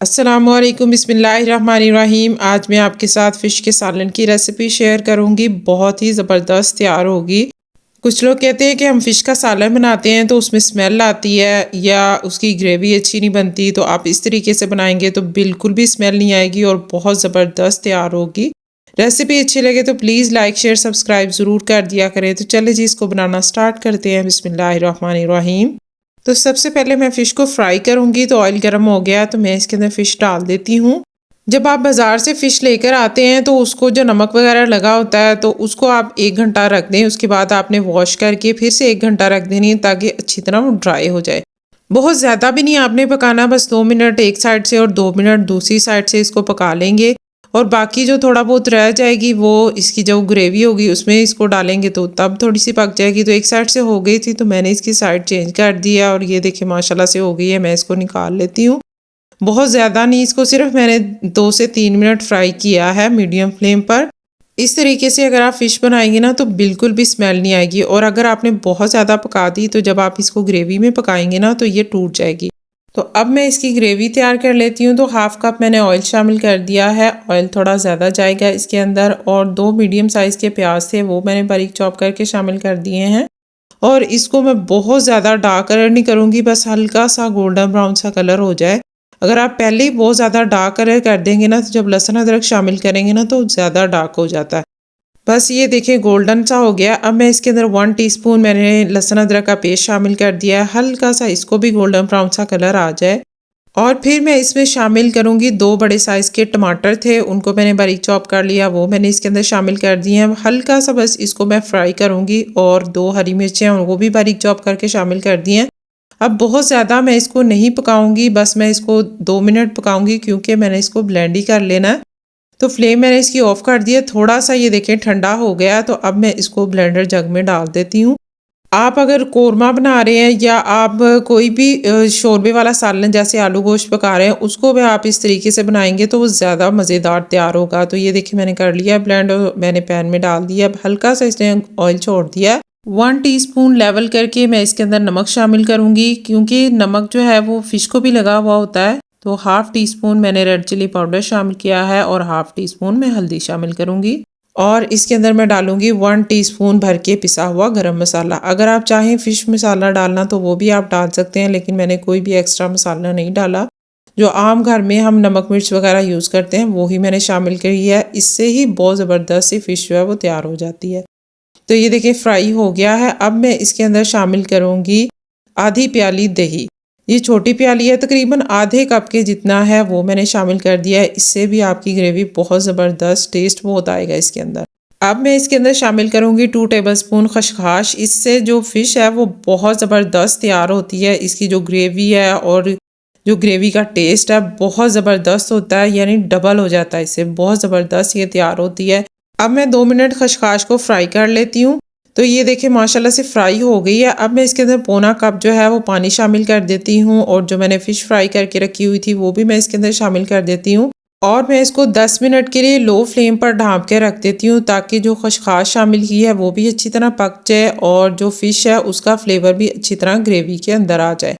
अस्सलामुअलैकुम बिस्मिल्लाहिर्रहमानिर्रहीम। आज मैं आपके साथ फ़िश के सालन की रेसिपी शेयर करूंगी। बहुत ही ज़बरदस्त तैयार होगी। कुछ लोग कहते हैं कि हम फ़िश का सालन बनाते हैं तो उसमें स्मेल आती है या उसकी ग्रेवी अच्छी नहीं बनती, तो आप इस तरीके से बनाएंगे तो बिल्कुल भी स्मेल नहीं आएगी और बहुत ज़बरदस्त तैयार होगी। रेसिपी अच्छी लगे तो प्लीज़ लाइक शेयर सब्सक्राइब ज़रूर कर दिया करें। तो चले जी, इसको बनाना स्टार्ट करते हैं। बिस्मिल्लाहिर्रहमानिर्रहीम। तो सबसे पहले मैं फ़िश को फ्राई करूंगी। तो ऑयल गर्म हो गया तो मैं इसके अंदर फ़िश डाल देती हूँ। जब आप बाज़ार से फ़िश लेकर आते हैं तो उसको जो नमक वगैरह लगा होता है तो उसको आप 1 घंटा रख दें। उसके बाद आपने वॉश करके फिर से 1 घंटा रख देनी है ताकि अच्छी तरह वो ड्राई हो जाए। बहुत ज़्यादा भी नहीं आपने पकाना, बस 2 मिनट एक साइड से और 2 मिनट दूसरी साइड से इसको पका लेंगे। और बाकी जो थोड़ा बहुत रह जाएगी वो इसकी जो ग्रेवी होगी उसमें इसको डालेंगे तो तब थोड़ी सी पक जाएगी। तो एक साइड से हो गई थी तो मैंने इसकी साइड चेंज कर दिया और ये देखिए माशाल्लाह से हो गई है। मैं इसको निकाल लेती हूँ। बहुत ज़्यादा नहीं, इसको सिर्फ मैंने 2 से 3 मिनट फ्राई किया है मीडियम फ्लेम पर। इस तरीके से अगर आप फ़िश बनाएंगे ना तो बिल्कुल भी स्मेल नहीं आएगी। और अगर आपने बहुत ज़्यादा पका दी तो जब आप इसको ग्रेवी में पकाएंगे ना तो ये टूट जाएगी। तो अब मैं इसकी ग्रेवी तैयार कर लेती हूँ। तो हाफ कप मैंने ऑयल शामिल कर दिया है। ऑयल थोड़ा ज़्यादा जाएगा इसके अंदर। और 2 मीडियम साइज़ के प्याज थे वो मैंने बारीक चॉप करके शामिल कर दिए हैं। और इसको मैं बहुत ज़्यादा डार्क कलर नहीं करूँगी, बस हल्का सा गोल्डन ब्राउन सा कलर हो जाए। अगर आप पहले ही बहुत ज़्यादा डार्क कलर कर देंगे ना तो जब लहसुन अदरक शामिल करेंगे ना तो ज़्यादा डार्क हो जाता है। बस ये देखिए गोल्डन सा हो गया। अब मैं इसके अंदर 1 टीस्पून मैंने लहसुन अदरक का पेस्ट शामिल कर दिया है। हल्का सा इसको भी गोल्डन ब्राउन सा कलर आ जाए। और फिर मैं इसमें शामिल करूंगी 2 बड़े साइज़ के टमाटर थे, उनको मैंने बारीक चॉप कर लिया, वो मैंने इसके अंदर शामिल कर दिए हैं। हल्का सा बस इसको मैं फ्राई करूंगी। और 2 हरी मिर्चें उनको भी बारीक चॉप करके शामिल कर दिए हैं। अब बहुत ज़्यादा मैं इसको नहीं पकाऊंगी, बस मैं इसको 2 मिनट पकाऊंगी क्योंकि मैंने इसको ब्लेंड ही कर लेना है। तो फ्लेम मैंने इसकी ऑफ कर दी है। थोड़ा सा ये देखें ठंडा हो गया। तो अब मैं इसको ब्लेंडर जग में डाल देती हूँ। आप अगर कोरमा बना रहे हैं या आप कोई भी शोरबे वाला सालन जैसे आलू गोश्त पका रहे हैं उसको भी आप इस तरीके से बनाएंगे तो वो ज़्यादा मज़ेदार तैयार होगा। तो ये देखिए मैंने कर लिया ब्लेंड और मैंने पैन में डाल दिया। अब हल्का सा इसने ऑयल छोड़ दिया। 1 टीस्पून लेवल करके मैं इसके अंदर नमक शामिल करूंगी क्योंकि नमक जो है वो फ़िश को भी लगा हुआ होता है। तो हाफ़ टी स्पून मैंने रेड चिली पाउडर शामिल किया है और हाफ़ टी स्पून मैं हल्दी शामिल करूंगी। और इसके अंदर मैं डालूंगी 1 टीस्पून भर के पिसा हुआ गरम मसाला। अगर आप चाहें फ़िश मसाला डालना तो वो भी आप डाल सकते हैं, लेकिन मैंने कोई भी एक्स्ट्रा मसाला नहीं डाला। जो आम घर में हम नमक मिर्च वगैरह यूज़ करते हैं वो ही मैंने शामिल करी है। इससे ही बहुत ज़बरदस्त सी फ़िश जो है वो तैयार हो जाती है। तो ये देखिए फ्राई हो गया है। अब मैं इसके अंदर शामिल करूंगी आधी प्याली दही। ये छोटी प्याली है, तकरीबन आधे कप के जितना है वो मैंने शामिल कर दिया है। इससे भी आपकी ग्रेवी बहुत ज़बरदस्त टेस्ट बहुत आएगा इसके अंदर। अब मैं इसके अंदर शामिल करूंगी 2 टेबलस्पून खसखस। इससे जो फ़िश है वो बहुत ज़बरदस्त तैयार होती है। इसकी जो ग्रेवी है और जो ग्रेवी का टेस्ट है बहुत ज़बरदस्त होता है, यानी डबल हो जाता है। इससे बहुत ज़बरदस्त ये तैयार होती है। अब मैं 2 मिनट खसखस को फ्राई कर लेती हूँ। तो ये देखिए माशाल्लाह से फ्राई हो गई है। अब मैं इसके अंदर पौना कप जो है वो पानी शामिल कर देती हूँ और जो मैंने फ़िश फ्राई करके रखी हुई थी वो भी मैं इसके अंदर शामिल कर देती हूँ। और मैं इसको 10 मिनट के लिए लो फ्लेम पर ढाँप के रख देती हूँ ताकि जो खसखस शामिल की है वो भी अच्छी तरह पक जाए और जो फ़िश है उसका फ्लेवर भी अच्छी तरह ग्रेवी के अंदर आ जाए।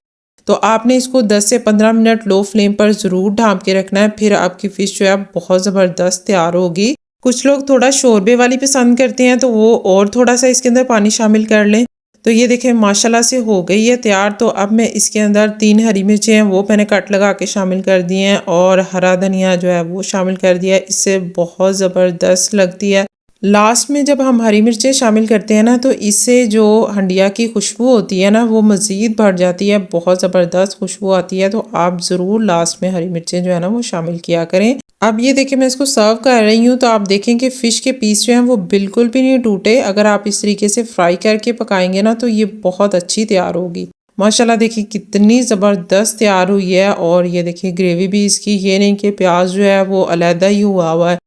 तो आपने इसको 10 से 15 मिनट लो फ्लेम पर ज़रूर ढाँप के रखना है, फिर आपकी फ़िश जो है बहुत ज़बरदस्त तैयार होगी। कुछ लोग थोड़ा शोरबे वाली पसंद करते हैं तो वो और थोड़ा सा इसके अंदर पानी शामिल कर लें। तो ये देखें माशाल्लाह से हो गई है तैयार। तो अब मैं इसके अंदर 3 हरी मिर्चें हैं वो मैंने कट लगा के शामिल कर दिए हैं और हरा धनिया जो है वो शामिल कर दिया है। इससे बहुत ज़बरदस्त लगती है। लास्ट में जब हम हरी मिर्चें शामिल करते हैं ना तो इससे जो हंडिया की खुशबू होती है ना वो मज़ीद बढ़ जाती है, बहुत ज़बरदस्त खुशबू आती है। तो आप ज़रूर लास्ट में हरी मिर्चें जो है ना वो शामिल किया करें। अब ये देखिए मैं इसको सर्व कर रही हूँ तो आप देखें कि फ़िश के पीस जो हैं वो बिल्कुल भी नहीं टूटे। अगर आप इस तरीके से फ्राई करके पकाएंगे ना तो ये बहुत अच्छी तैयार होगी। माशाल्लाह देखिए कितनी ज़बरदस्त तैयार हुई है। और ये देखिए ग्रेवी भी इसकी ये नहीं कि प्याज जो है वो अलहदा ही हुआ है,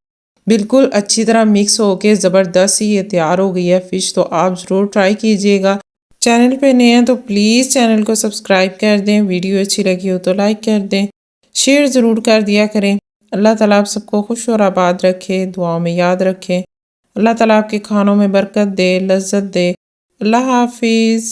बिल्कुल अच्छी तरह मिक्स होके ज़बरदस्त ही ये तैयार हो गई है फ़िश। तो आप ज़रूर ट्राई कीजिएगा। चैनल पे नए हैं तो प्लीज़ चैनल को सब्सक्राइब कर दें। वीडियो अच्छी लगी हो तो लाइक कर दें, शेयर ज़रूर कर दिया करें। अल्लाह ताला आप सबको खुश और आबाद रखे, दुआओं में याद रखें। अल्लाह ताला आपके खानों में बरकत दे, लज़्ज़त दे। अल्लाह हाफ़िज़।